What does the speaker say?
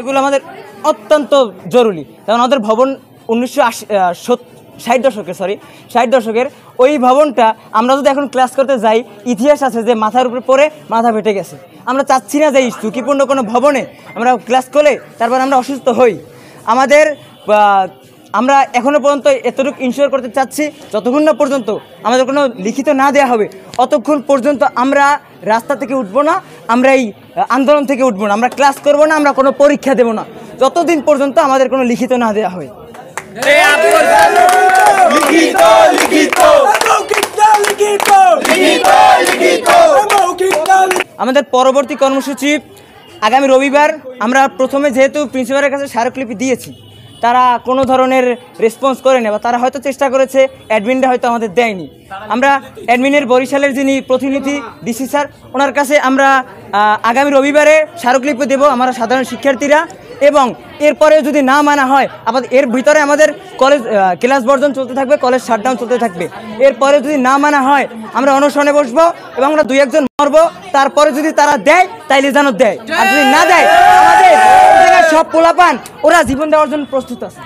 এগুলো আমাদের অত্যন্ত জরুরি, কারণ আমাদের ভবন 1960 দশকের ওই ভবনটা আমরা যদি এখন ক্লাস করতে যাই, ইতিহাস আছে যে মাথার উপরে পড়ে মাথা ফেটে গেছে। আমরা চাচ্ছি না যে এই ঝুঁকিপূর্ণ কোনো ভবনে আমরা ক্লাস করলে তারপর আমরা অসুস্থ হই। আমরা এখনও পর্যন্ত এতটুকু ইনশিওর করতে চাচ্ছি, যতক্ষণ না পর্যন্ত আমাদের কোনো লিখিত না দেওয়া হবে অতক্ষণ পর্যন্ত আমরা রাস্তা থেকে উঠবো না, আমরা এই আন্দোলন থেকে উঠবো না, আমরা ক্লাস করবো না, আমরা কোনো পরীক্ষা দেবো না যতদিন পর্যন্ত আমাদের কোনো লিখিত না দেওয়া হয়। আমাদের পরবর্তী কর্মসূচি আগামী রবিবার। আমরা প্রথমে যেহেতু প্রিন্সিপালের কাছে স্মারকলিপি দিয়েছি, তারা কোনো ধরনের রেসপন্স করে নেই বা তারা হয়তো চেষ্টা করেছে, অ্যাডমিনরা হয়তো আমাদের দেয়নি। আমরা অ্যাডমিনের বরিশালের যিনি প্রতিনিধি ডিসি স্যার, ওনার কাছে আমরা আগামী রবিবারে স্মারকলিপি দেব আমরা সাধারণ শিক্ষার্থীরা। এবং এরপরে যদি না মানা হয়, আমাদের এর ভিতরে আমাদের কলেজ ক্লাস বর্জন চলতে থাকবে, কলেজ শাটডাউন চলতে থাকবে। এরপরে যদি না মানা হয় আমরা অনশনে বসবো এবং আমরা 2-1 জন মরবো। তারপরে যদি তারা দেয় তাইলে যেন দেয়, আর যদি না দেয় আমাদের সব পোলাপান ওরা জীবন দেওয়ার জন্য প্রস্তুত আছে।